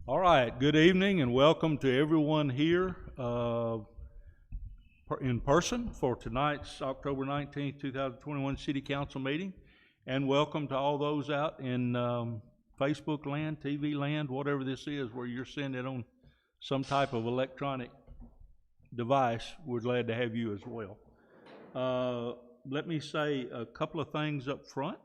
All right, good evening and welcome to everyone here in person for tonight's October 19th, 2021 City Council meeting. And welcome to all those out in Facebook land, TV land, whatever this is, where you're sending it on some type of electronic device. We're glad to have you as well. Let me say a couple of things up front.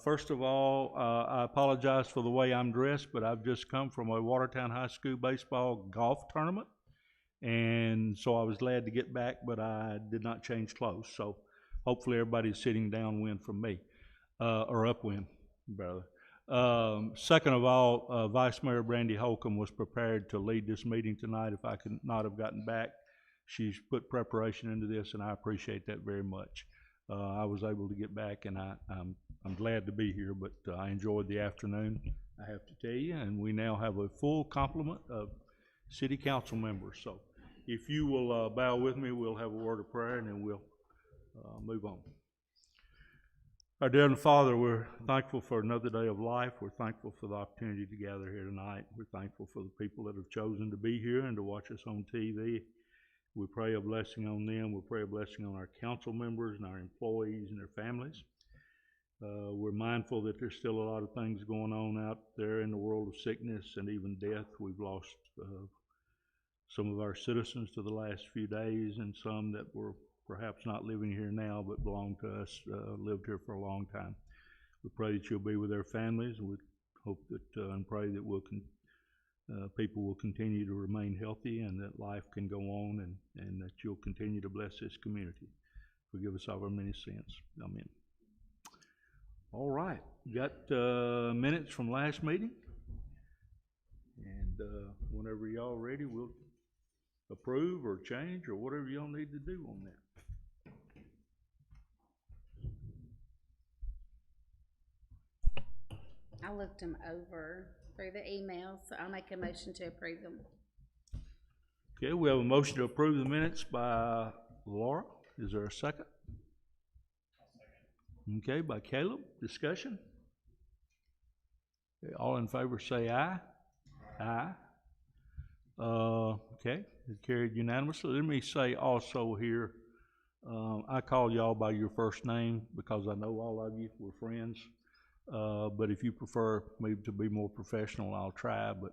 First of all, I apologize for the way I'm dressed, but I've just come from a Watertown High School baseball golf tournament, and so I was glad to get back, but I did not change clothes. So hopefully everybody's sitting downwind from me, or upwind, brother. Second of all, Vice Mayor Brandy Holcomb was prepared to lead this meeting tonight if I could not have gotten back. She's put preparation into this, and I appreciate that very much. I was able to get back, and I'm glad to be here, but I enjoyed the afternoon, I have to tell you, and we now have a full complement of city council members. So if you will bow with me, we'll have a word of prayer, and then we'll move on. Our dear Father, we're thankful for another day of life. We're thankful for the opportunity to gather here tonight. We're thankful for the people that have chosen to be here and to watch us on TV. We pray a blessing on them. We pray a blessing on our council members and our employees and their families. We're mindful that there's still a lot of things going on out there in the world of sickness and even death. We've lost some of our citizens to the last few days, and some that were perhaps not living here now but belong to us, lived here for a long time. We pray that you'll be with their families. We hope that and pray that people will continue to remain healthy and that life can go on, and that you'll continue to bless this community. Forgive us all our many sins. Amen. All right, got minutes from last meeting, and whenever y'all ready, we'll approve or change or whatever y'all need to do on that. I looked them over through the emails, so I'll make a motion to approve them. Okay, we have a motion to approve the minutes by Laura. Is there a second? Okay, by Caleb. Discussion? Okay, all in favor say aye. Aye. Okay, it carried unanimously. Let me say also here, I call y'all by your first name because I know all of you. We're friends. But if you prefer me to be more professional, I'll try, but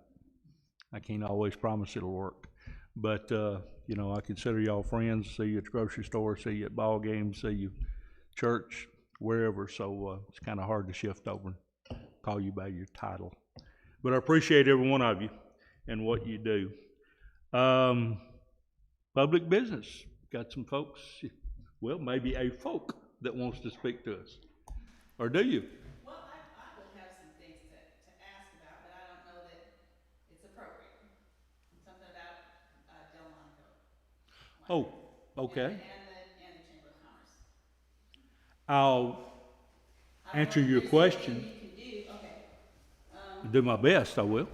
I can't always promise it'll work. But, you know, I consider y'all friends. See you at the grocery store, see you at ball games, see you church, wherever. So it's kind of hard to shift over and call you by your title. But I appreciate every one of you and what you do. Public business. Got some folks, well, maybe a folk that wants to speak to us. Or do you? Well, I would have some things to ask about, but I don't know that it's appropriate. Something about Delmonico. Oh, okay. And the Chamber of Commerce. I'll answer your question. You can do, okay. Do my best, I will.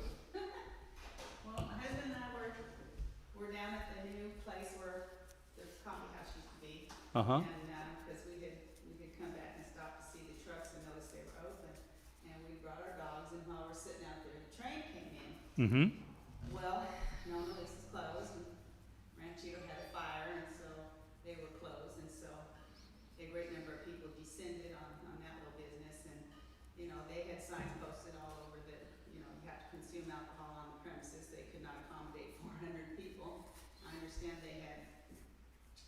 Well, my husband and I were down at the new place where the coffee house used to be. Uh-huh. And because we had come back and stopped to see the trucks and noticed they were open. And we brought our dogs, and while we're sitting out there, the train came in. Mm-hmm. Well, Mona Lisa's closed, and Ranchito had a fire, and so they were closed, and so a great number of people descended on that little business, and, you know, they had signs posted all over that, you know, you have to consume alcohol on the premises. They could not accommodate 400 people. I understand they had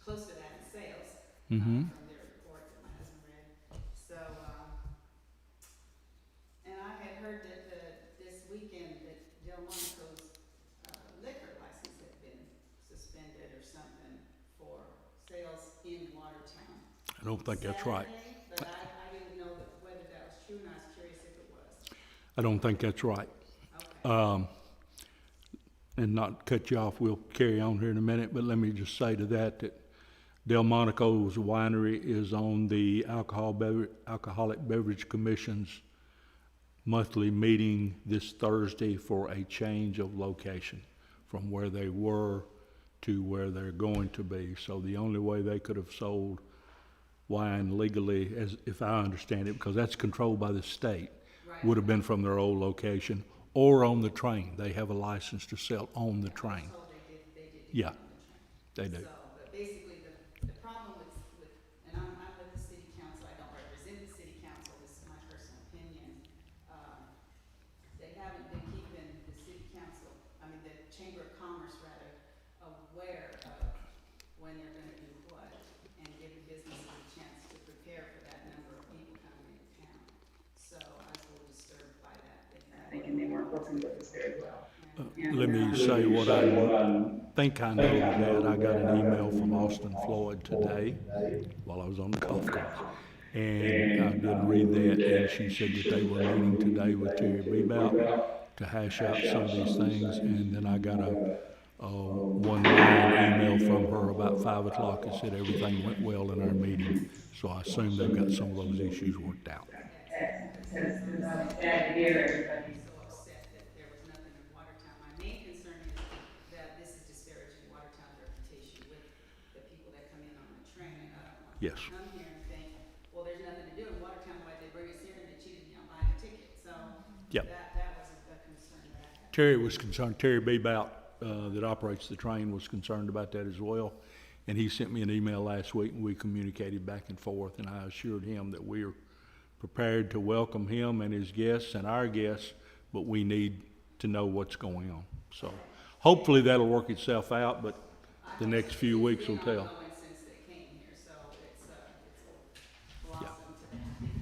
close to that in sales, Mm-hmm. from their report that my husband read. So, and I had heard that this weekend that Delmonico's liquor license had been suspended or something for sales in Watertown. I don't think that's right. But I didn't know whether that was true, and I was curious if it was. I don't think that's right. Okay. And not cut you off, we'll carry on here in a minute, but let me just say to that Delmonico's winery is on the Alcoholic Beverage Commission's monthly meeting this Thursday for a change of location from where they were to where they're going to be. So the only way they could have sold wine legally, as if I understand it, because that's controlled by the state, Right. would have been from their old location, or on the train. They have a license to sell on the train. So they did do Yeah, it on the train. they do. So, but basically, the problem with, and I'm with the city council, I don't represent the city council, this is my personal opinion. They haven't been keeping the city council, I mean, the Chamber of Commerce rather, aware of when they're gonna do what, and giving businesses a chance to prepare for that number of people coming into town. So I was a little disturbed by that. Thinking they weren't working with us very well. Let me say what I think I know that I got an email from Austin Floyd today while I was on the golf course. And I did read that, and she said that they were meeting today with Terry Bebout to hash out some of these things. And then I got a one-line email from her about 5 o'clock that said everything went well in our meeting. So I assume they've got some of those issues worked out. Glad to hear everybody. So upset that there was nothing in Watertown. My main concern is that this is disparaging Watertown's reputation with the people that come in on the train. And I don't want Yes. to come here and think, well, there's nothing to do in Watertown, why'd they bring us here and they cheated me on buying a ticket? So Yep. that was a concern that I had. Terry was concerned, Terry Bebout, that operates the train, was concerned about that as well. And he sent me an email last week, and we communicated back and forth, and I assured him that we are prepared to welcome him and his guests and our guests, but we need to know what's going on. So hopefully that'll work itself out, but the next few weeks will tell. It's been ongoing since they came here, so it's blossomed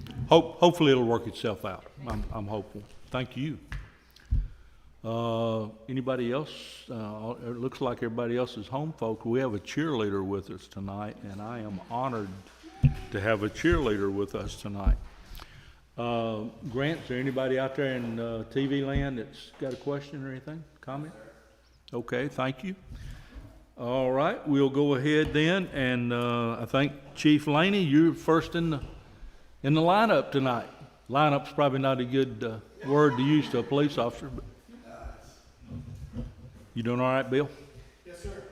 to that. Hopefully it'll work itself out. I'm hopeful. Thank you. Anybody else? It looks like everybody else is home, folks. We have a cheerleader with us tonight, and I am honored to have a cheerleader with us tonight. Grant, is there anybody out there in TV land that's got a question or anything, comment? Okay, thank you. All right, we'll go ahead then, and I think Chief Laney, you're first in the lineup tonight. Lineup's probably not a good word to use to a police officer, but you doing all right, Bill? Yes, sir.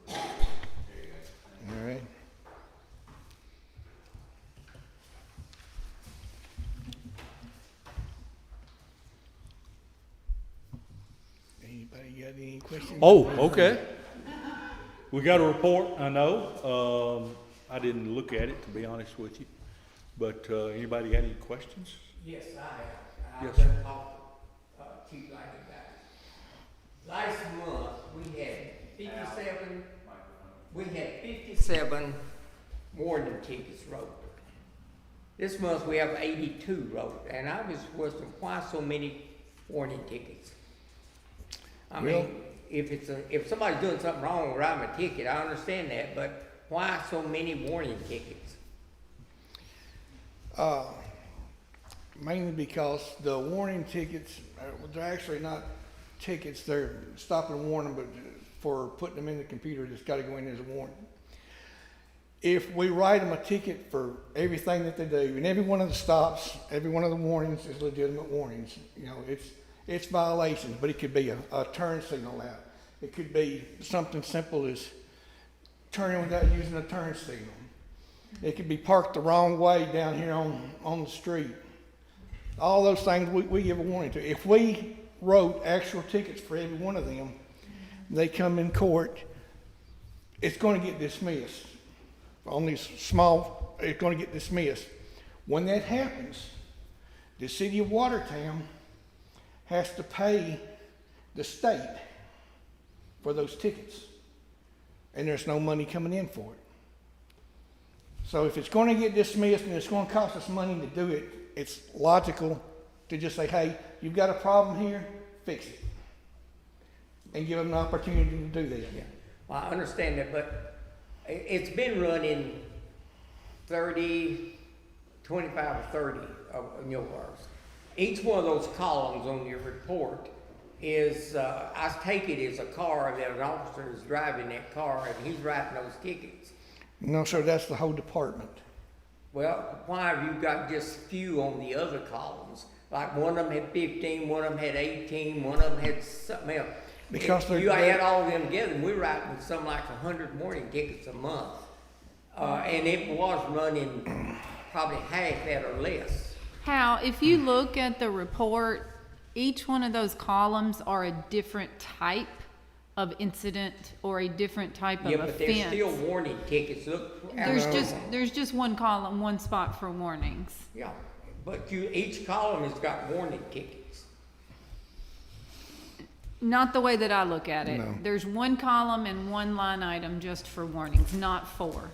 All right. Anybody got any questions? Oh, okay. We got a report, I know. I didn't look at it, to be honest with you. But anybody got any questions? Yes, I have. Yes, I've sir. been talking to Chief Light about it. Last month, we had 57 warning tickets wrote. This month, we have 82 wrote, and I was wondering why so many warning tickets? I mean, if somebody's doing something wrong and writing a ticket, I understand that, but why so many warning tickets? Mainly because the warning tickets, they're actually not tickets, they're stop and warning, but for putting them in the computer, it's got to go in as a warning. If we write them a ticket for everything that they do, and every one of the stops, every one of the warnings is legitimate warnings, you know, it's violations, but it could be a turn signal out. It could be something simple as turning without using a turn signal. It could be parked the wrong way down here on the street. All those things we give a warning to. If we wrote actual tickets for every one of them, they come in court, it's going to get dismissed. On these small, it's going to get dismissed. When that happens, the city of Watertown has to pay the state for those tickets. And there's no money coming in for it. So if it's going to get dismissed and it's going to cost us money to do it, it's logical to just say, hey, you've got a problem here, fix it. And give them an opportunity to do that. Yeah. Well, I understand that, but it's been running 30, 25 or 30 of yours. Each one of those columns on your report is, I take it as a car that an officer is driving that car and he's writing those tickets. No, sir, that's the whole department. Well, why have you got just few on the other columns? Like one of them had 15, one of them had 18, one of them had something else. Because you add all of them together, and we're writing something like 100 morning tickets a month. And it was running probably half that or less. Hal, if you look at the report, each one of those columns are a different type of incident or a different type of Yeah, but there's offense. still warning tickets, look. There's just one column, one spot for warnings. Yeah, but each column has got warning tickets. Not the way that I look at it. No. There's one column and one line item just for warnings, not four.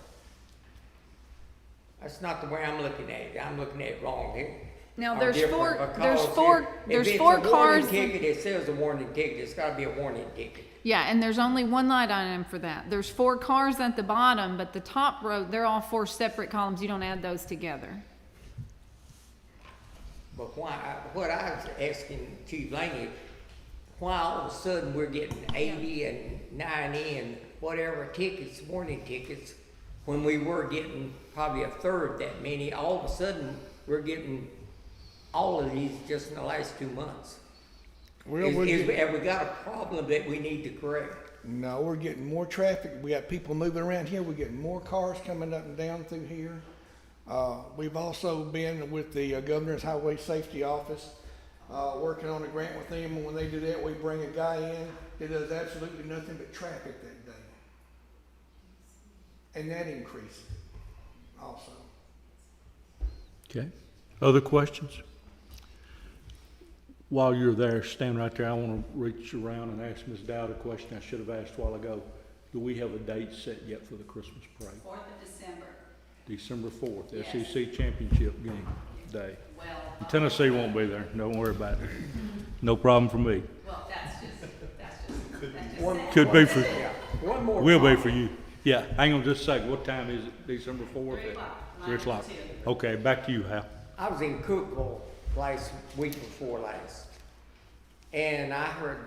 That's not the way I'm looking at it, I'm looking at it wrong here. Now, Are there's different four, because there's four, if there's it's four a warning cars. ticket, it says a warning ticket, it's gotta be a warning ticket. Yeah, and there's only one line item for that. There's four cars at the bottom, but the top row, they're all four separate columns. You don't add those together. But what I was asking Chief Laney, why all of a sudden we're getting 80 and 90 and whatever tickets, warning tickets, when we were getting probably a third that many, all of a sudden we're getting all of these just in the last 2 months. Well, Have we're we getting, got a problem that we need to correct? no, we're getting more traffic. We got people moving around here. We're getting more cars coming up and down through here. We've also been with the Governor's Highway Safety Office, working on a grant with them. And when they do that, we bring a guy in that does absolutely nothing but traffic that day. And that increases also. Okay. Other questions? While you're there, stand right there, I want to reach around and ask Ms. Dowd a question I should have asked a while ago. Do we have a date set yet for the Christmas parade? 4th of December. December 4th, Yes. SEC Championship game day. Well, Tennessee won't be there, don't worry about it. No problem for me. well, that's just Could be for, Yeah, one more. will be comment. for you. Yeah, hang on just a second, what time is it, December 4th? 3 o'clock. 3 o'clock. 9 to 2. Okay, back to you, Hal. I was in Cookville week before last, and I heard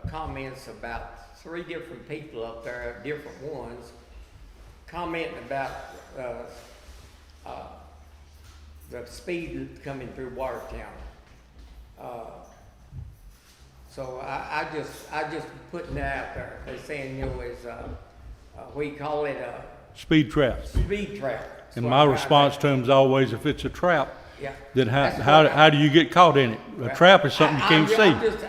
comments about 3 different people up there, different ones, commenting about the speed coming through Watertown. So I just putting that out there. They're saying, you know, is we call it a Speed traps. speed trap. That's And what my I'm response to him is always, if it's a trap, Yeah. then That's what I- how do you get caught in it? A trap is something you can't see.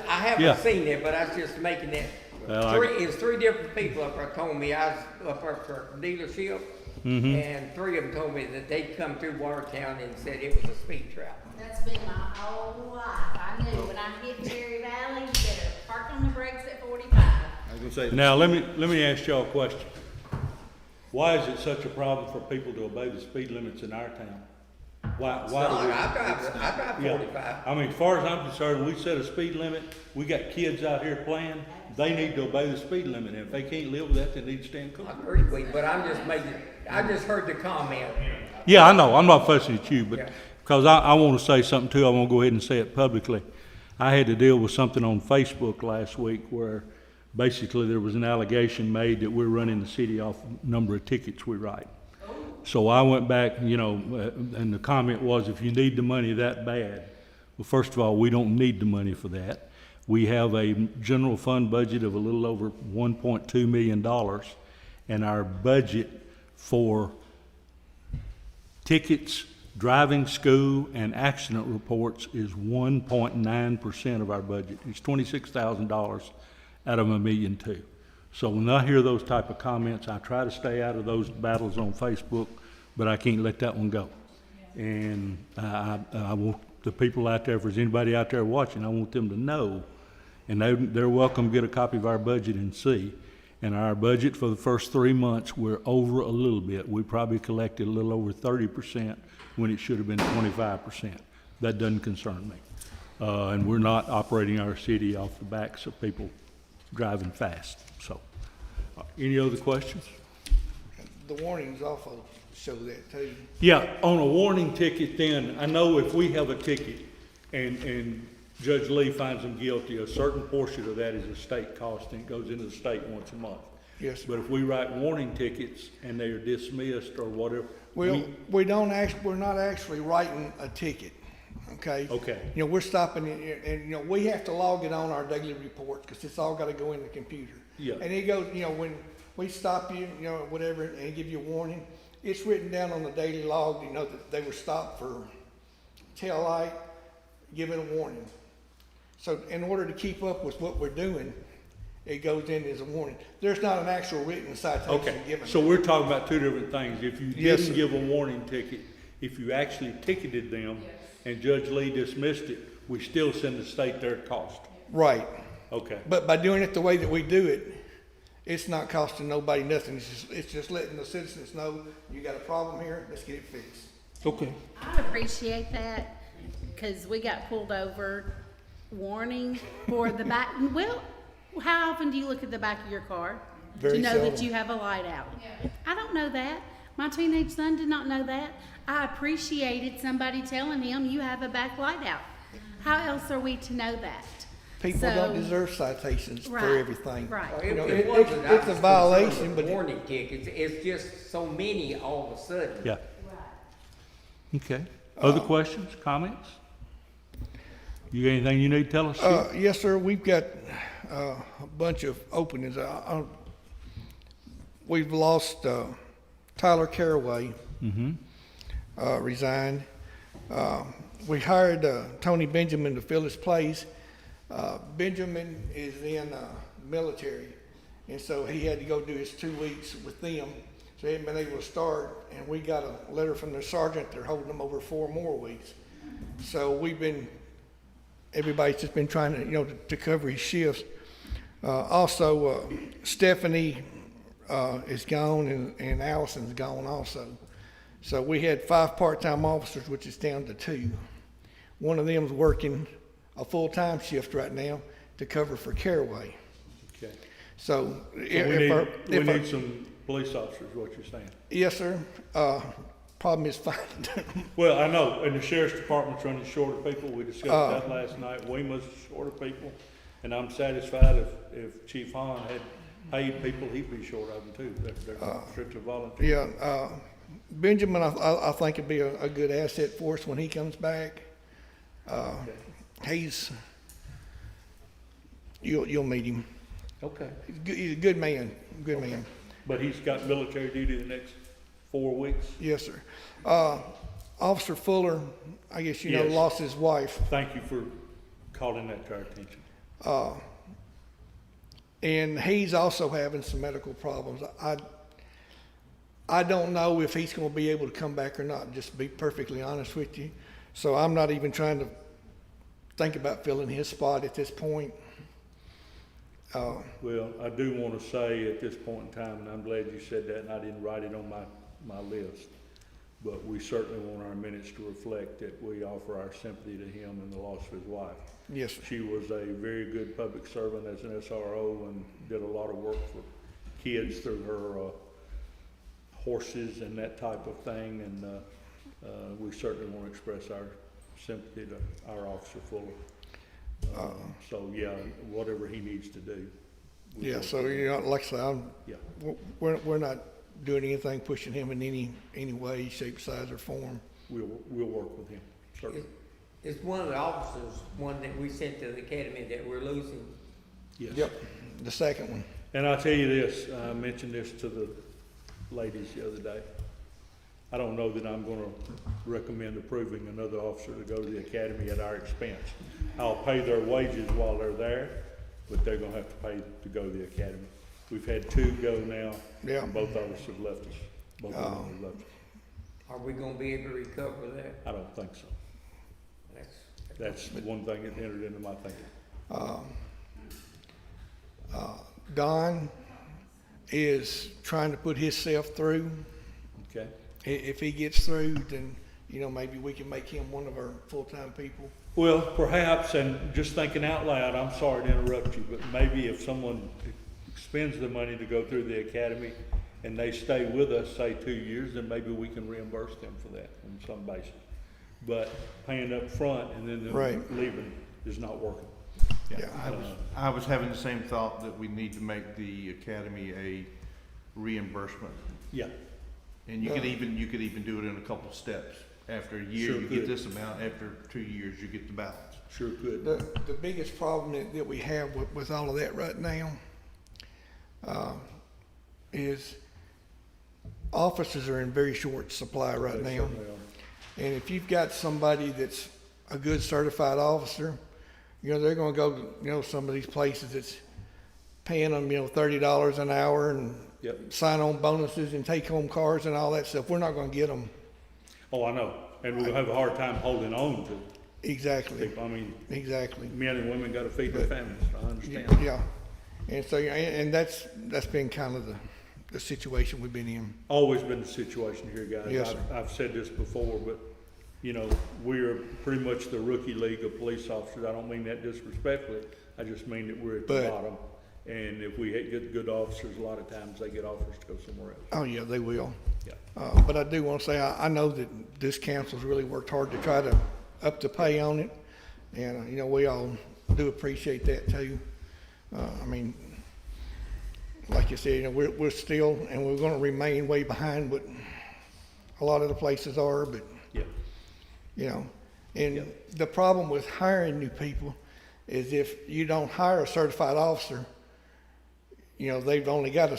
I Yeah. haven't seen it, but I was just making it. Well, It's 3 different people up there told me I was up there for a dealership, Mm-hmm. and 3 of them told me that they'd come through Watertown and said it was a speed trap. That's been my whole life. I knew when I hit Cherry Valley, you better park on the brakes at 45. Now, let me ask y'all a question. Why is it such a problem for people to obey the speed limits in our town? Why No, do I we? drive Yeah. 45. I mean, as far as I'm concerned, we set a speed limit, we got kids out here playing, they need to obey the speed limit, and if they can't live with that, they need to stand I cool. agree with you, but I just heard the comment. Yeah, I know, I'm not fussing at you, Yeah. but, because I want to say something too, I want to go ahead and say it publicly. I had to deal with something on Facebook last week where basically there was an allegation made that we're running the city off number of tickets we write. So I went back, you know, and the comment was, if you need the money that bad, well, first of all, we don't need the money for that. We have a general fund budget of a little over $1.2 million, and our budget for tickets, driving school, and accident reports is 1.9% of our budget. It's $26,000 out of $1.2 million. So when I hear those type of comments, I try to stay out of those battles on Facebook, but I can't let that one go. And I want the people out there, if there's anybody out there watching, I want them to know, and they're welcome to get a copy of our budget and see. And our budget for the first 3 months, we're over a little bit. We probably collected a little over 30% when it should have been 25%. That doesn't concern me. And we're not operating our city off the backs of people driving fast. So, any other questions? The warnings also show that too. Yeah, on a warning ticket then, I know if we have a ticket and Judge Lee finds them guilty, a certain portion of that is a state cost and it goes into the state once a month. Yes, sir. But if we write warning tickets and they are dismissed or whatever, Well, we're not actually writing a ticket, okay? Okay. You know, we're stopping it, and, you know, we have to log it on our daily reports, because it's all gotta go in the computer. Yeah. And it goes, you know, when we stop you, you know, whatever, and give you a warning, it's written down on the daily log, you know, that they were stopped for tail light, give it a warning. So in order to keep up with what we're doing, it goes in as a warning. There's not an actual written citation Okay, given. so we're talking about two different things. If you Yes, didn't sir. give a warning ticket, if you actually ticketed them and Judge Lee dismissed it, we still send the state their cost. Right. Okay, But by doing it the way that we do it, it's not costing nobody nothing. It's just letting the citizens know, you got a problem here, let's get it fixed. okay. I appreciate that, cause we got pulled over, warning for the back, well, how often do you look at the back of your car? Very To know that seldom. you have a light out? I don't know that. My teenage son did not know that. I appreciated somebody telling him you have a back light out. How else are we to know that? People So- don't deserve citations for Right, everything. right. Well, You know, it wasn't, I it's a was violation, concerned but with warning tickets, it's just so many all of a sudden. Yeah. Okay. Other questions, comments? You got anything you need to tell us, Chief? Yes, sir, we've got a bunch of openings. We've lost Tyler Caraway, resigned. We hired Tony Benjamin to fill his place. Benjamin is in military, and so he had to go do his 2 weeks with them. So he hadn't been able to start, and we got a letter from the sergeant. They're holding him over 4 more weeks. So everybody's just been trying to, to cover his shifts. Also, Stephanie is gone, and Allison's gone also. So we had 5 part-time officers, which is down to 2. One of them's working a full-time shift right now to cover for Caraway. Okay. So So if we our- need some police officers, what you're saying. yes, sir. Problem is finding them. Well, I know, and the sheriff's department's running short of people. We discussed that last night. WEMA's short of people. And I'm satisfied if Chief Hahn had paid people, he'd be short of them too. They're strictly volunteer. Yeah, Benjamin, I think would be a good asset for us when he comes back. He's, you'll meet him. Okay. He's a good man, But he's got military duty the next 4 weeks. Yes, sir. Officer Fuller, I guess you know, Yes. lost his wife. Thank you for calling that to our attention. And he's also having some medical problems. I don't know if he's gonna be able to come back or not, just to be perfectly honest with you. So I'm not even trying to think about filling his spot at this point. Well, I do want to say at this point in time, and I'm glad you said that, and I didn't write it on my list, but we certainly want our minutes to reflect that we offer our sympathy to him and the loss of his wife. Yes, sir. She was a very good public servant as an SRO and did a lot of work for kids through her horses and that type of thing, and we certainly want to express our sympathy to our Officer Fuller. So, yeah, whatever he needs to do. we Yeah, will. so, like I said, Yeah, we're not doing anything, pushing him in any way, shape, size, or form. we'll work with him, certainly. It's one of the officers, one that we sent to the academy that we're losing. Yes. Yep, the second one. And I'll tell you this, I mentioned this to the ladies the other day. I don't know that I'm gonna recommend approving another officer to go to the academy at our expense. I'll pay their wages while they're there, but they're gonna have to pay to go to the academy. We've had 2 go now, Yeah. and both of us have left us. Both of them have left us. Are we gonna be able to recover that? I don't think so. That's, That's one thing that entered into my thinking. Don is trying to put himself through. Okay? If he gets through, then, maybe we can make him one of our full-time people. Well, perhaps, and just thinking out loud, I'm sorry to interrupt you, but maybe if someone spends the money to go through the academy and they stay with us, say 2 years, then maybe we can reimburse them for that on some basis. But paying up front and then them Right. leaving is not working. Yeah. I was having the same thought that we need to make the academy a reimbursement. Yeah, And you could even do it in a couple of steps. After a year, Sure you get could. this amount, after 2 years, you get the balance. sure could. The biggest problem that we have with all of that right now is officers are in very short supply right They now. certainly are. And if you've got somebody that's a good certified officer, you know, they're gonna go, you know, some of these places that's paying them, you know, $30 an hour and Yep. sign-on bonuses and take-home cars and all that stuff. We're not gonna get them. Oh, I know, and we're gonna have a hard time holding on to Exactly, people. I mean, exactly. men and women gotta feed their families, I understand. Yeah, and so, and that's been kind of the situation we've been in. Always been the situation here, guys. Yes, sir. I've said this before, but, you know, we're pretty much the rookie league of police officers. I don't mean that disrespectfully. I just mean that we're at the But- bottom. And if we get good officers, a lot of times they get offers to go somewhere else. Oh, yeah, they will. Yeah. But I do want to say, I know that this council's really worked hard to try to up the pay on it. And, you know, we all do appreciate that too. I mean, like you said, you know, we're still, and we're going to remain way behind what a lot of the places are, but, Yeah. you know. And Yeah. the problem with hiring new people is if you don't hire a certified officer, you know, they've only got a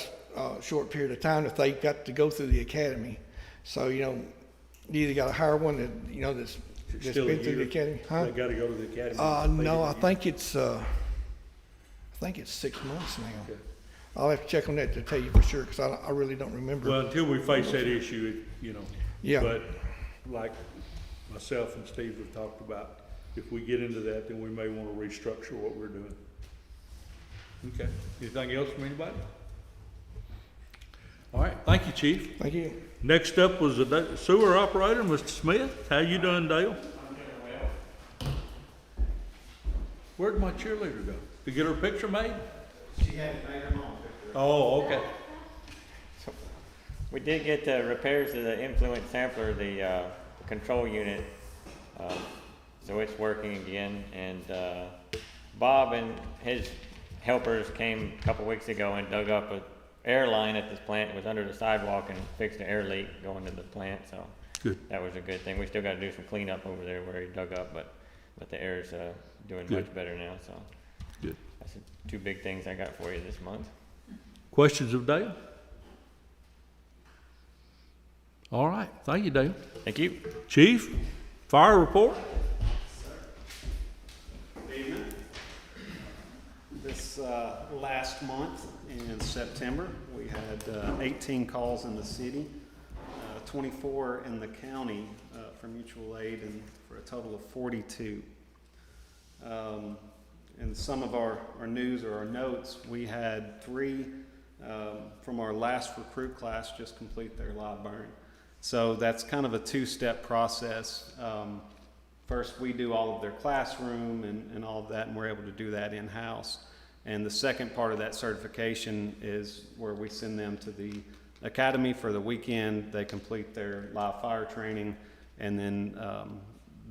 short period of time if they've got to go through the academy. So, you know, you either got to hire one that, you know, that's Still a been through the year. academy. Huh? They gotta go to the academy. No, I think it's 6 months now. Okay. I'll have to check on that to tell you for sure, because I really don't remember. Well, until we face that issue, you know. Yeah. But like myself and Steve have talked about, if we get into that, then we may want to restructure what we're doing. Okay. Anything else from anybody? All right. Thank you, Chief. Thank you. Next up was the sewer operator, Mr. Smith. How you doing, Dale? I'm doing well. Where'd my cheerleader go? To get her picture made? She hadn't made her own picture. Oh, okay. We did get the repairs to the influence sampler, the control unit, so it's working again. And Bob and his helpers came a couple weeks ago and dug up an air line at this plant. It was under the sidewalk and fixed an air leak going to the plant, so Good. that was a good thing. We still got to do some cleanup over there where he dug up, but the air's doing Good. much better now. So Good. that's the two big things I got for you this month. Questions of Dale? All right. Thank you, Dale. Thank you. Chief, fire report? Evening. This last month in September, we had 18 calls in the city, 24 in the county for mutual aid, and for a total of 42. In some of our news or our notes, we had 3 from our last recruit class just complete their live burn. So that's kind of a 2-step process. First, we do all of their classroom and all of that, and we're able to do that in-house. And the second part of that certification is where we send them to the academy for the weekend. They complete their live fire training, and then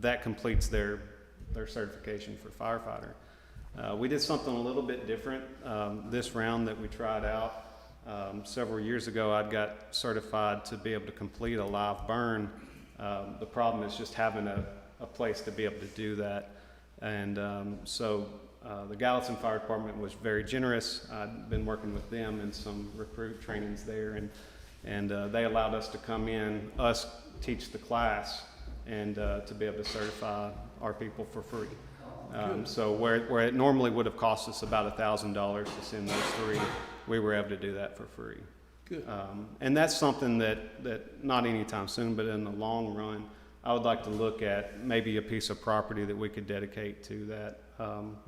that completes their certification for firefighter. We did something a little bit different this round that we tried out. Several years ago, I got certified to be able to complete a live burn. The problem is just having a place to be able to do that. And so the Gallatin Fire Department was very generous. I'd been working with them in some recruit trainings there, and they allowed us to come in, us teach the class, and to be able to certify our people for free. So where it normally would have cost us about $1,000 to send those 3, we were able to do that for free. Good. And that's something that not anytime soon, but in the long run, I would like to look at maybe a piece of property that we could dedicate to that.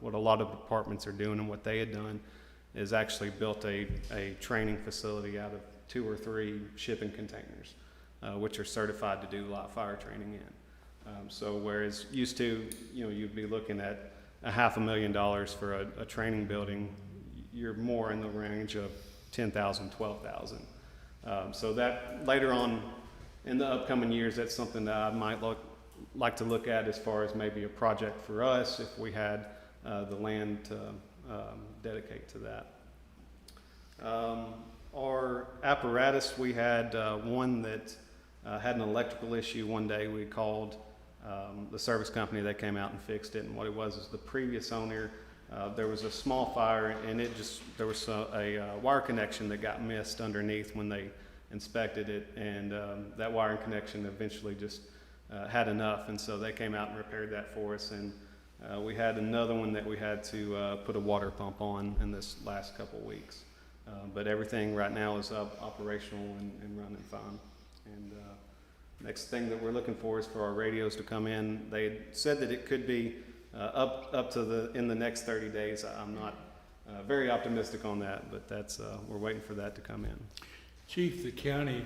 What a lot of departments are doing and what they had done is actually built a training facility out of 2 or 3 shipping containers, which are certified to do live fire training in. So whereas used to, you'd be looking at $500,000 for a training building, you're more in the range of $10,000, $12,000. So that later on in the upcoming years, that's something that I might like to look at as far as maybe a project for us if we had the land to dedicate to that. Our apparatus, we had one that had an electrical issue one day. We called the service company. They came out and fixed it, and what it was is the previous owner, there was a small fire, and there was a wire connection that got missed underneath when they inspected it, and that wiring connection eventually just had enough, and so they came out and repaired that for us. And we had another one that we had to put a water pump on in this last couple of weeks. But everything right now is up, operational and running fine. And next thing that we're looking for is for our radios to come in. They had said that it could be up to in the next 30 days. I'm not very optimistic on that, but that's we're waiting for that to come in. Chief, the county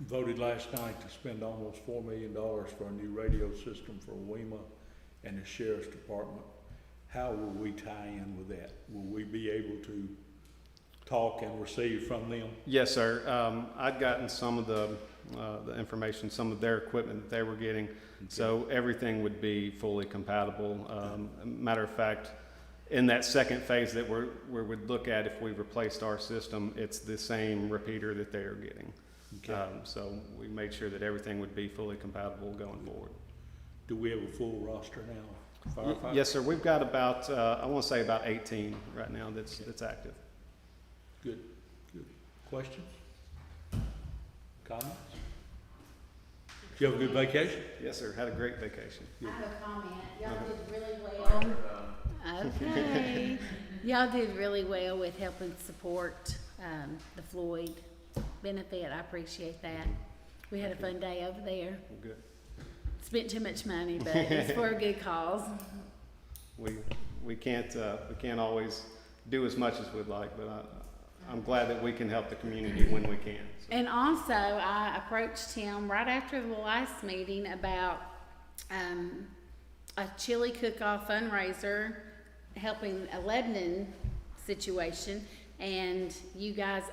voted last night to spend almost $4 million for a new radio system for WEMA and the Sheriff's Department. How will we tie in with that? Will we be able to talk and receive from them? Yes, sir. I'd gotten some of the information, some of their equipment that they were getting, okay. So everything would be fully compatible. Matter of fact, in that second phase that we would look at if we replaced our system, it's the same repeater that they are getting. Okay. So we made sure that everything would be fully compatible going forward. Do we have a full roster now? Firefighters? Yes, sir. We've got about, I want to say about 18 right now that's active. Good, good. Questions? Comments? Did you have a good vacation? Yes, sir. Had a great vacation. I have a comment. Y'all did really well. Okay. Y'all did really well with helping support the Floyd benefit. I appreciate that. We had a fun day over there. Good. Spent too much money, but it's for a good cause. We can't always do as much as we'd like, but I'm glad that we can help the community when we can. So. And also, I approached him right after the last meeting about a chili cook-off fundraiser helping a Lebanon situation, and you guys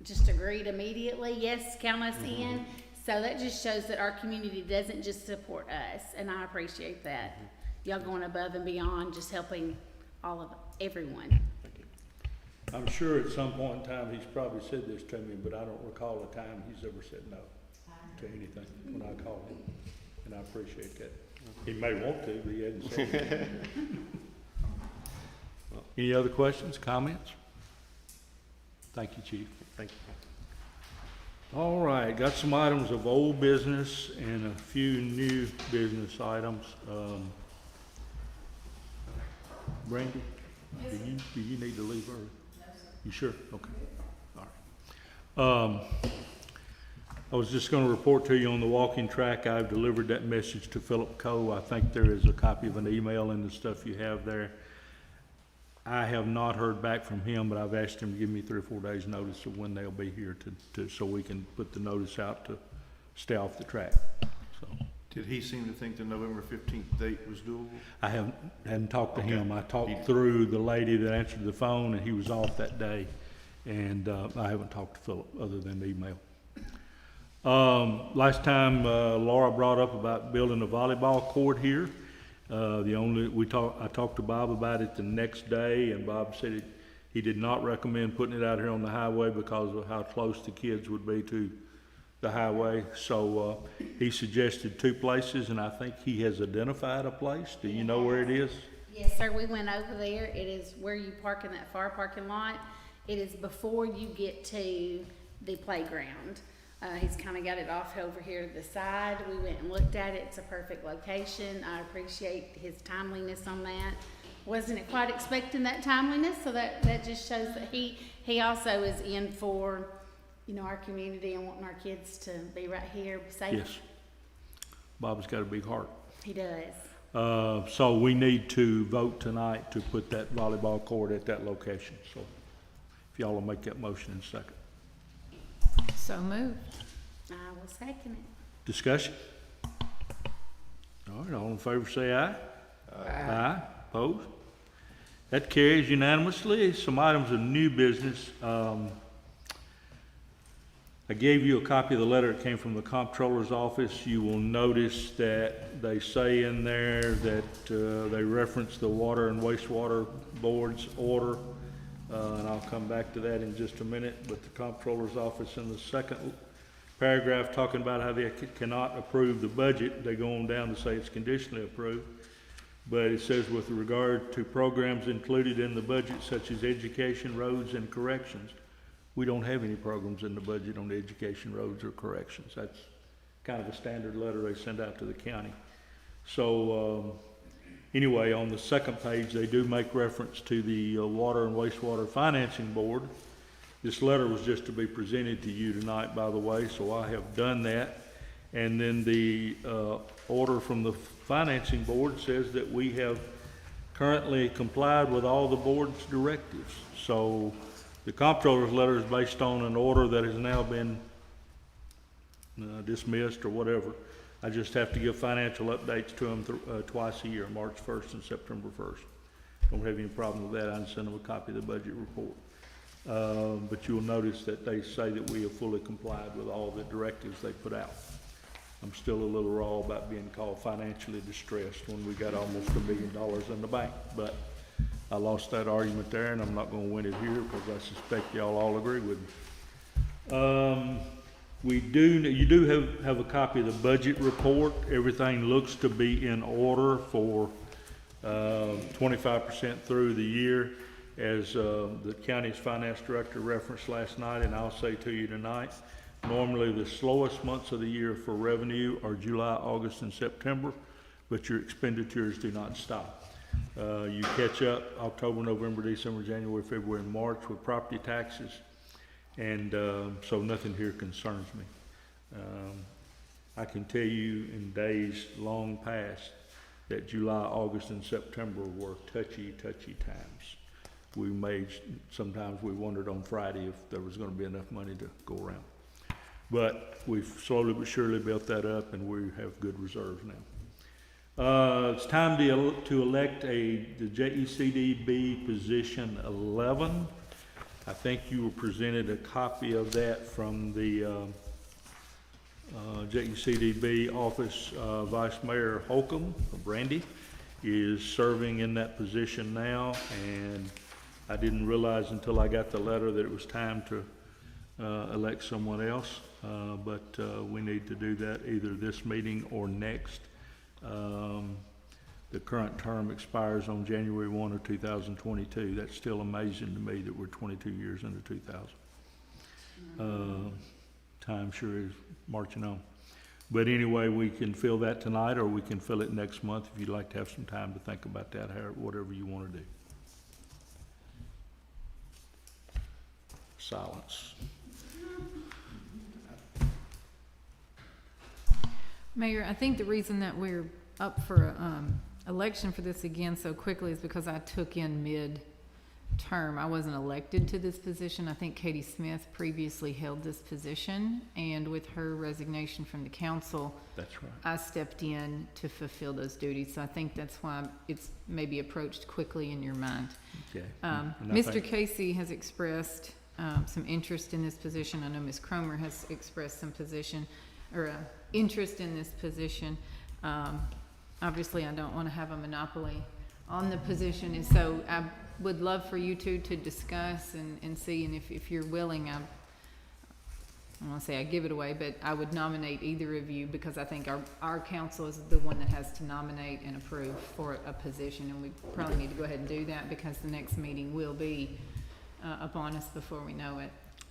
just agreed immediately, yes, count us in. So that just shows that our community doesn't just support us, and I appreciate that. Y'all going above and beyond, just helping everyone. I'm sure at some point in time he's probably said this to me, but I don't recall a time he's ever said no to anything when I called him, and I appreciate that. He may want to, but he hasn't said it. Any other questions, comments? Thank you, Chief. Thank you. All right, got some items of old business and a few new business items. Brandy, do you need to leave early? You sure? Okay. All right. I was just going to report to you on the walking track. I've delivered that message to Philip Coe. I think there is a copy of an email in the stuff you have there. I have not heard back from him, but I've asked him to give me 3 or 4 days notice of when they'll be here so we can put the notice out to stay off the track. So. Did he seem to think the November 15th date was doable? I hadn't talked to him. I talked through the lady that answered the phone, and he was off that day. And I haven't talked to Philip other than email. Last time Laura brought up about building a volleyball court here. I talked to Bob about it the next day, and Bob said he did not recommend putting it out here on the highway because of how close the kids would be to the highway. So he suggested 2 places, and I think he has identified a place. Do you know where it is? Yes, sir. We went over there. It is where you park in that far parking lot. It is before you get to the playground. He's kind of got it off over here to the side. We went and looked at it. It's a perfect location. I appreciate his timeliness on that. Wasn't quite expecting that timeliness, so that just shows that he also is in for, our community and wanting our kids to be right here safe. Yes. Bob's got a big heart. He does. So we need to vote tonight to put that volleyball court at that location. So if y'all will make that motion in a second. So moved. I will second it. Discussion? All right, all in favor say aye. Aye. Opposed? That carries unanimously. Some items of new business. I gave you a copy of the letter that came from the comptroller's office. You will notice that they say in there that they reference the Water and Wastewater Board's order, and I'll come back to that in just a minute. But the comptroller's office in the second paragraph talking about how they cannot approve the budget, they go on down to say it's conditionally approved. But it says with regard to programs included in the budget such as education, roads, and corrections. We don't have any programs in the budget on education, roads, or corrections. kind of a standard letter they send out to the county. So, anyway, on the second page, they do make reference to the Water and Wastewater Financing Board. This letter was just to be presented to you tonight, by the way, so I have done that. And then the order from the Financing Board says that we have currently complied with all the board's directives. So the comptroller's letter is based on an order that has now been dismissed or whatever. I just have to give financial updates to them twice a year, March 1st and September 1st. Don't have any problem with that. I can send them a copy of the budget report. But you'll notice that they say that we have fully complied with all the directives they put out. I'm still a little raw about being called financially distressed when we got almost $1 million in the bank, but I lost that argument there, and I'm not gonna win it here because I suspect y'all all agree with me. You do have a copy of the budget report. Everything looks to be in order for 25% through the year, as the county's finance director referenced last night, and I'll say to you tonight, normally the slowest months of the year for revenue are July, August, and September, but your expenditures do not stop. You catch up October, November, December, January, February, and March with property taxes, and so nothing here concerns me. I can tell you in days long past that July, August, and September were touchy times. Sometimes we wondered on Friday if there was gonna be enough money to go around. But we've slowly but surely built that up, and we have good reserves now. It's time to elect the JECDB position 11. I think you were presented a copy of that from the JECDB office. Vice Mayor Holcomb, Brandy, is serving in that position now, and I didn't realize until I got the letter that it was time to elect someone else, but we need to do that either this meeting or next. The current term expires on January 1 of 2022. That's still amazing to me that we're 22 years into 2000. Time sure is marching on. But anyway, we can fill that tonight, or we can fill it next month if you'd like to have some time to think about that, whatever you want to do. Silence. Mayor, I think the reason that we're up for election for this again so quickly is because I took in mid-term. I wasn't elected to this position. I think Katie Smith previously held this position, and with her resignation from the council, That's right. I stepped in to fulfill those duties. So I think that's why it's maybe approached quickly in your mind. Okay. Mr. Casey has expressed some interest in this position. I know Ms. Cromer has expressed some interest in this position. Obviously, I don't want to have a monopoly on the position, and so I would love for you two to discuss and see, and if you're willing, I don't want to say I give it away, but I would nominate either of you, because I think our council is the one that has to nominate and approve for a position, and we probably need to go ahead and do that because the next meeting will be upon us before we know it.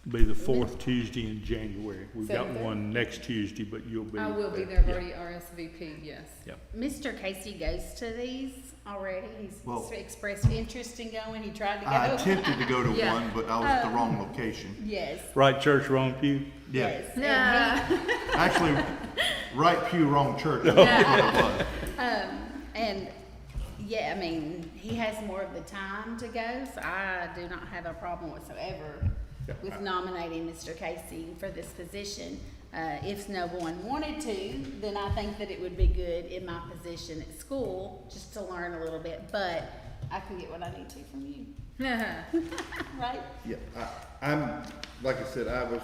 Be the fourth Tuesday in January. We've So got one next Tuesday, but you'll be. I will be there. I've already RSVP'd, yes. Yeah. Mr. Casey goes to these already. He's Well- expressed interest in going. He tried to go. I attempted to go to Yeah. one, but I was at the wrong location. Yes. Right church, wrong pew. Yeah, Yes. And actually, right pew, wrong church. That's what it was. And yeah, I mean, he has more of the time to go, so I do not have a problem whatsoever with nominating Mr. Casey for this position. If no one wanted to, then I think that it would be good in my position at school, just to learn a little bit, but I can get what I need to from you, right? Yeah, I'm, like I said, I was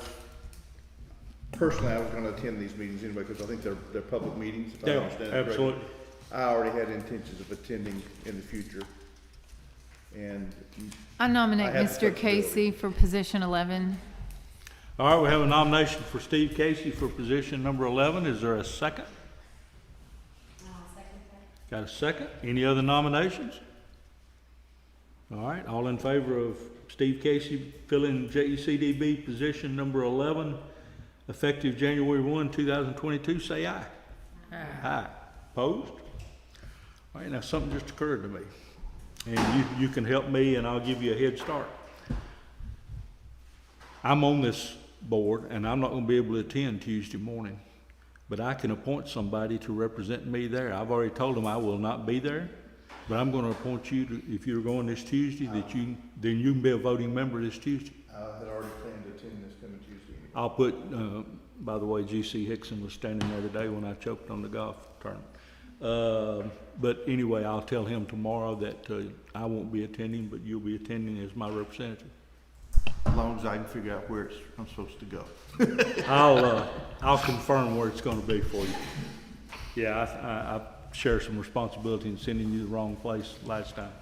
gonna attend these meetings anyway, because I think they're public meetings, if I Yeah, understand correctly. absolutely. I already had intentions of attending in the future, and I nominate I have Mr. Casey for position 11. All right, we have a nomination for Steve Casey for position number 11. Is there a second? Got a second? Any other nominations? All right, all in favor of Steve Casey filling JECDB position number 11, effective January 1, 2022, say aye. Aye. Opposed? All right, now something just occurred to me. And you can help me and I'll give you a head start. I'm on this board and I'm not gonna be able to attend Tuesday morning, but I can appoint somebody to represent me there. I've already told them I will not be there, but I'm gonna appoint you to, if you're going this Tuesday, then you can be a voting member this Tuesday. I had already planned to attend this coming Tuesday. I'll put, by the way, G.C. Hickson was standing there today when I choked on the golf tournament. But anyway, I'll tell him tomorrow that I won't be attending, but you'll be attending as my representative. As long as I can figure out where I'm supposed to go. I'll confirm where it's gonna be for you. Yeah, I share some responsibility in sending you the wrong place last time.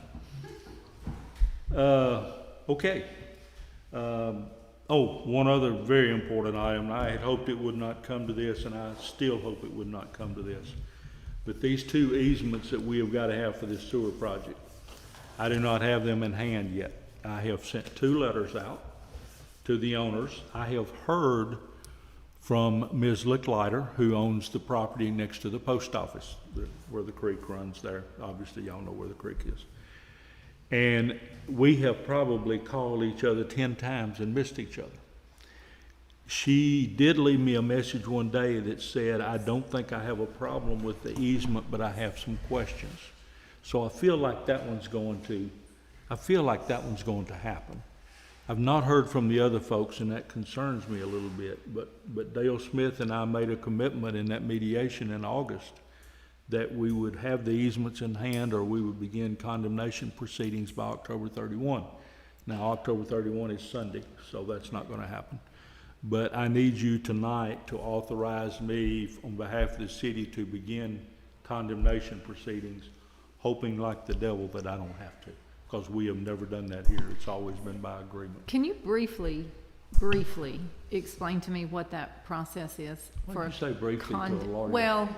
Okay. One other very important item. I had hoped it would not come to this, and I still hope it would not come to this. But these 2 easements that we have got to have for this sewer project, I do not have them in hand yet. I have sent 2 letters out to the owners. I have heard from Ms. Licklider, who owns the property next to the post office, where the creek runs there. Obviously, y'all know where the creek is. And we have probably called each other 10 times and missed each other. She did leave me a message one day that said, I don't think I have a problem with the easement, but I have some questions. So I feel like that one's going to happen. I've not heard from the other folks, and that concerns me a little bit, but Dale Smith and I made a commitment in that mediation in August that we would have the easements in hand, or we would begin condemnation proceedings by October 31. Now, October 31 is Sunday, so that's not gonna happen. But I need you tonight to authorize me on behalf of the city to begin condemnation proceedings, hoping like the devil that I don't have to, because we have never done that here. It's always been by agreement. Can you briefly explain to me what that process is? What did you say briefly to a lawyer? Well,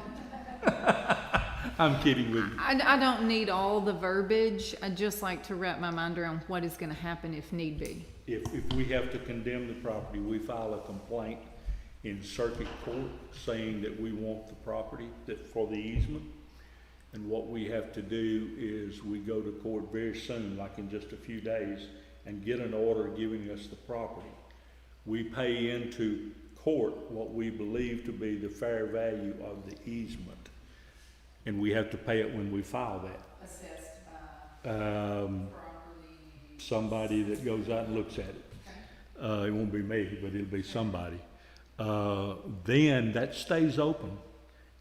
I'm kidding with you. I don't need all the verbiage. I'd just like to wrap my mind around what is gonna happen if need be. If we have to condemn the property, we file a complaint in circuit court saying that we want the property for the easement. And what we have to do is we go to court very soon, like in just a few days, and get an order giving us the property. We pay into court what we believe to be the fair value of the easement. And we have to pay it when we file that. Assessed by Somebody that goes out and looks at it. Okay. It won't be me, but it'll be somebody. Then that stays open.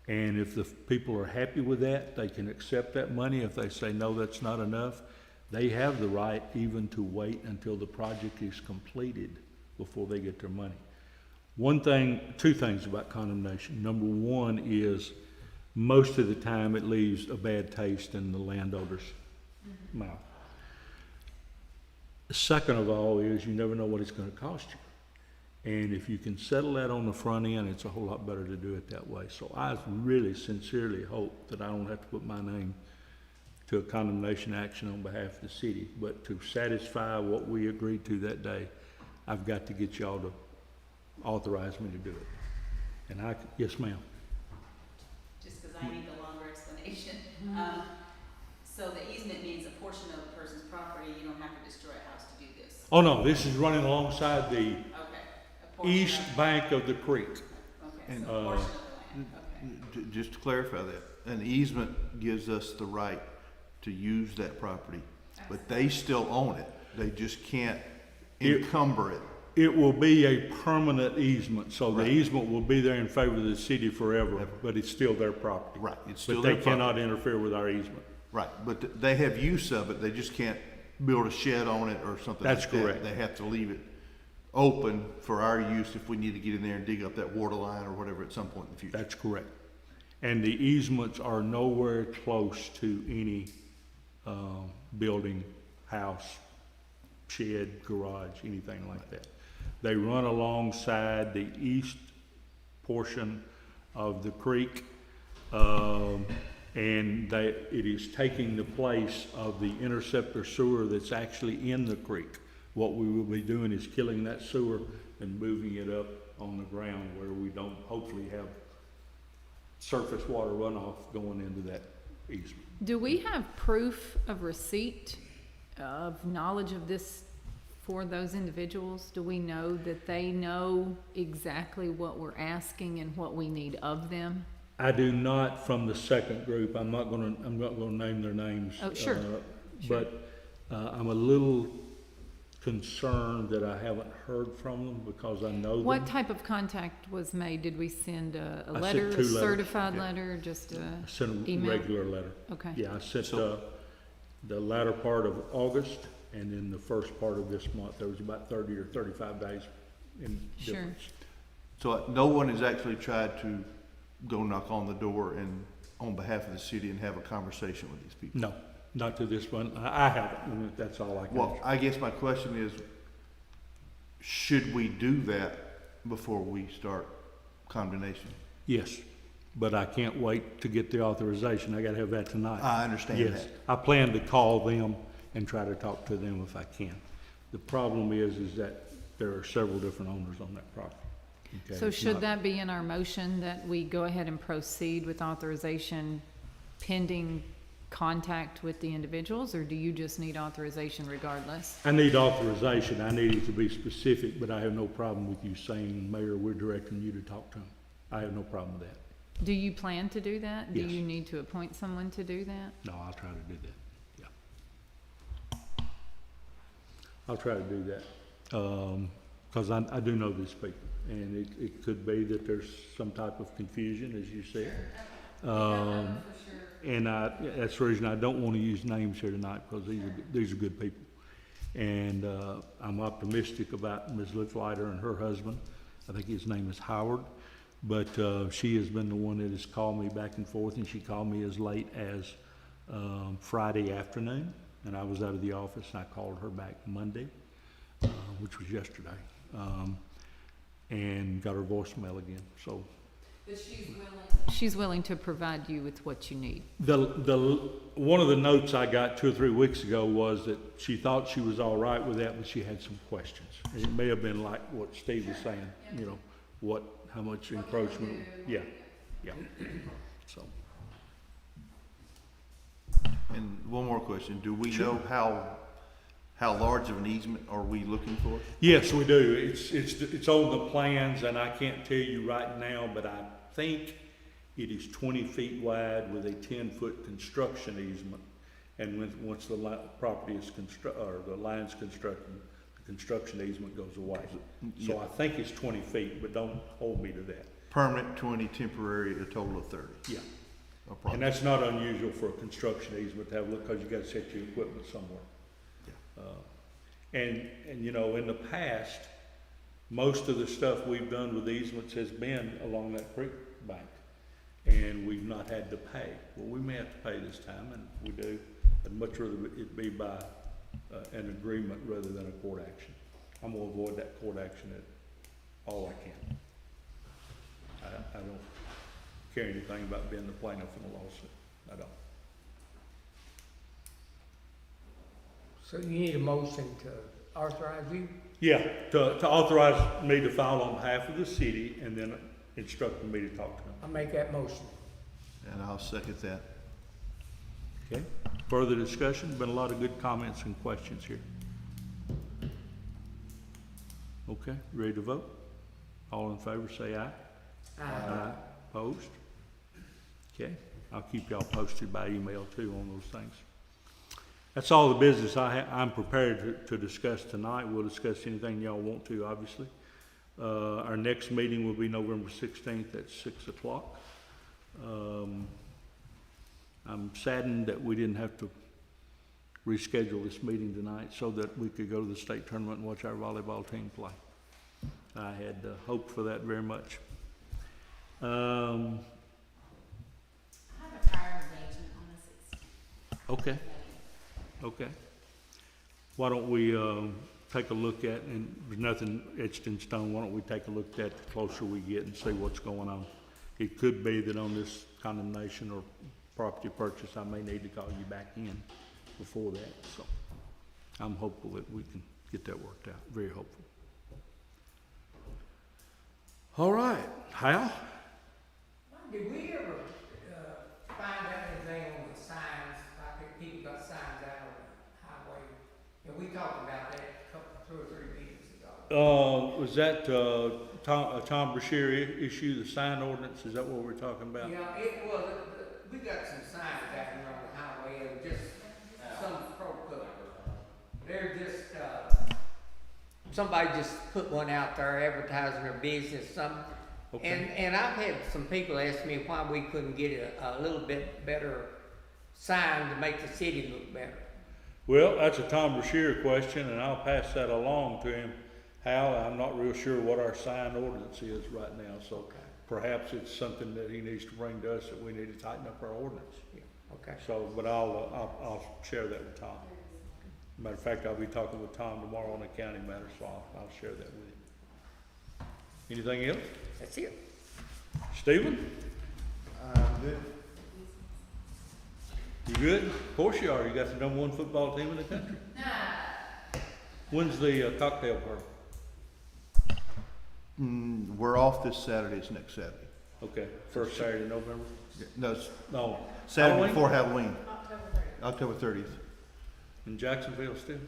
And if the people are happy with that, they can accept that money. If they say, no, that's not enough, they have the right even to wait until the project is completed before they get their money. Two things about condemnation. Number one is most of the time it leaves a bad taste in the landowner's mouth. Second of all is you never know what it's going to cost you. And if you can settle that on the front end, it's a whole lot better to do it that way. So I really sincerely hope that I don't have to put my name to a condemnation action on behalf of the city. But to satisfy what we agreed to that day, I've got to get y'all to authorize me to do it. And yes, ma'am. Just because I need the longer explanation. So the easement means a portion of a person's property, you don't have to destroy a house to do this. Oh no, this is running alongside the Okay. A portion east bank of the creek. Okay, And, so a portion of the land, okay. Just to clarify that, an easement gives us the right to use that property, but they still own it. They just can't encumber it. It will be a permanent easement, so the Right. easement will be there in favor of the city forever, but it's still their property. Right, it's still But their they property. cannot interfere with our easement. Right, but they have use of it, they just can't build a shed on it or something like that. That's correct. They have to leave it open for our use if we need to get in there and dig up that water line or whatever at some point in the future. That's correct. And the easements are nowhere close to any building, house, shed, garage, anything like that. They run alongside the east portion of the creek, and it is taking the place of the interceptor sewer that's actually in the creek. What we will be doing is killing that sewer and moving it up on the ground where we don't hopefully have surface water runoff going into that easement. Do we have proof of receipt of knowledge of this for those individuals? Do we know that they know exactly what we're asking and what we need of them? I do not from the second group. I'm not gonna name their names. Oh, sure. But I'm a little concerned that I haven't heard from them because I know them. What type of contact was made? Did we send a I sent letter, 2 a letters, certified yeah. letter, just a I sent a email? regular letter. Okay. Yeah, I sent the latter part of August and then the first part of this month. There was about 30 or 35 days in Sure. difference. So no one has actually tried to go knock on the door and on behalf of the city and have a conversation with these people? No, not to this one. I haven't, and that's all I can Well, answer. I guess my question is, should we do that before we start condemnation? Yes, but I can't wait to get the authorization. I gotta have that tonight. I understand Yes, that. I plan to call them and try to talk to them if I can. The problem is that there are several different owners on that property. Okay, So it's should not- that be in our motion that we go ahead and proceed with authorization pending contact with the individuals, or do you just need authorization regardless? I need authorization. I need it to be specific, but I have no problem with you saying, Mayor, we're directing you to talk to them. I have no problem with that. Do you plan to do that? Yes. Do you need to appoint someone to do that? No, I'll try to do that, yeah. I'll try to do that, because I do know these people, and it could be that there's some type of confusion, as you said. And that's the reason I don't want to use names here tonight, because these are good people. And I'm optimistic about Ms. Licklider and her husband. I think his name is Howard. But she has been the one that has called me back and forth, and she called me as late as Friday afternoon, and I was out of the office, and I called her back Monday, which was yesterday, and got her voicemail again, so. But she's willing to provide you with what you need. One of the notes I got 2 or 3 weeks ago was that she thought she was all right with that, but she had some questions. And it may have been like what Steve was saying, you know, how much encroachment, yeah, so. And one more question, do we know how large of an easement are we looking for? Yes, we do. It's on the plans, and I can't tell you right now, but I think it is 20 feet wide with a 10-foot construction easement. And once the property is the line's constructed, the construction easement goes away. So I think it's 20 feet, but don't hold me to that. Permanent 20, temporary, a total of 30. Yeah. No problem. And that's not unusual for a construction easement to have, because you gotta set your equipment somewhere. And you know, in the past, most of the stuff we've done with easements has been along that creek bank, and we've not had to pay. Well, we may have to pay this time, and we do. I'd much rather it be by an agreement rather than a court action. I'm gonna avoid that court action at all I can. I don't care anything about being the plaintiff in a lawsuit. I don't. So you need a motion to authorize you? Yeah, to authorize me to file on behalf of the city, and then instructing me to talk to them. I make that motion. And I'll second that. Okay, further discussion? Been a lot of good comments and questions here. Okay, ready to vote? All in favor say aye. Aye. Opposed? Okay, I'll keep y'all posted by email too on those things. That's all the business I'm prepared to discuss tonight. We'll discuss anything y'all want to, obviously. Our next meeting will be November 16th at 6 o'clock. I'm saddened that we didn't have to reschedule this meeting tonight so that we could go to the state tournament and watch our volleyball team play. I had hoped for that very much. I have a prior engagement on the 16th. Okay. Why don't we take a look at, and there's nothing etched in stone, why don't we take a look at that the closer we get and see what's going on? It could be that on this condemnation or property purchase, I may need to call you back in before that, so I'm hopeful that we can get that worked out, very hopeful. All right, Hal? Did we ever, find out anything on the signs, like if people got signs out on the highway? And we talked about that two or three meetings ago. Was that, Tom Brashear issue, the sign ordinance, is that what we're talking about? Yeah, it was, we got some signs out here on the highway, and just some they're just, somebody just put one out there advertising their business, Okay. and I've had some people ask me why we couldn't get a little bit better sign to make the city look better. Well, that's a Tom Brashear question, and I'll pass that along to him. Hal, I'm not real sure what our sign ordinance is right now, so perhaps it's something that he needs to bring to us, that we need to tighten up our ordinance. Yeah, okay. So, but I'll share that with Tom. Matter of fact, I'll be talking with Tom tomorrow on the county matter, so I'll share that with him. Anything else? That's it. Stephen? Good. You good? Of course you are. You got the number one football team in the country. When's the cocktail party? We're off this Saturday, it's next Saturday. Okay, first Saturday in November? No, it's No. Saturday Halloween? before Halloween. October 30th, In Jacksonville still?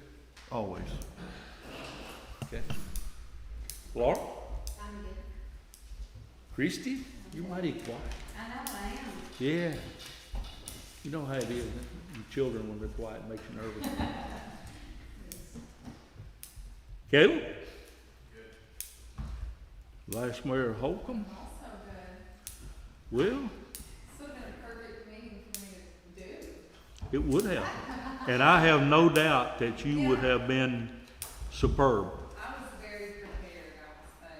always. Okay. Laura? I'm good. Christy? You're mighty quiet. I know I am. Yeah. You know how it is, you children, when they're quiet, it makes you nervous. Caleb? Good. Vice Mayor Holcomb? Also good. Well, This would have been a perfect meeting for me to do. it would have. And I have no doubt that you would have been superb. I was very prepared, I would say.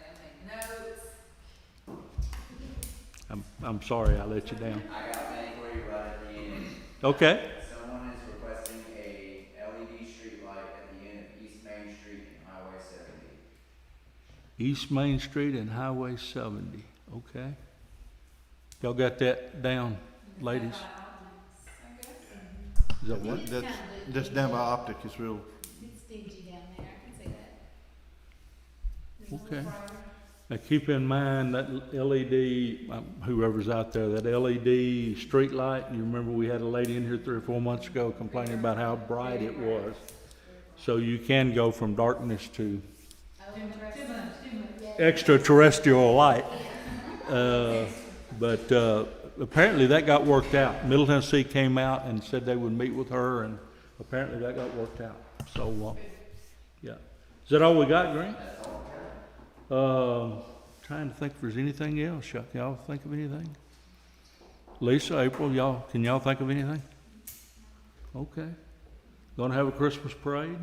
I made notes. I'm sorry I let you down. I got one for you right at the end. Okay. Someone is requesting a LED street light at the end of East Main Street and Highway 70. East Main Street and Highway 70. Okay. Y'all got that down, ladies? Is that what? That's down by Optic, it's real. It's dingy down there, I can see that. Okay. Now keep in mind that LED, whoever's out there, that LED street light, you remember we had a lady in here 3 or 4 months ago complaining about how bright it was. So you can go from darkness to extraterrestrial light. But apparently that got worked out. Middle Tennessee came out and said they would meet with her, and apparently that got worked out. So, yeah. Is that all we got, Green? Trying to think if there's anything else. Y'all think of anything? Lisa, April, can y'all think of anything? Okay. Gonna have a Christmas parade.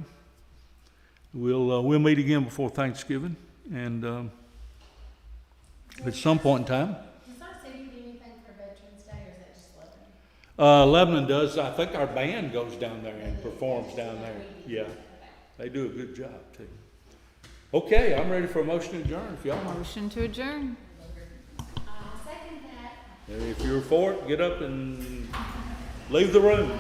We'll meet again before Thanksgiving, and at some point in time. Does our city do anything for Veterans Day, or is that just Lebanon? Lebanon does. I think our band goes down there and performs down there. Yeah, they do a good job too. Okay, I'm ready for a motion to adjourn. If y'all want. Motion to adjourn. I'll second that. If you're for it, get up and leave the room.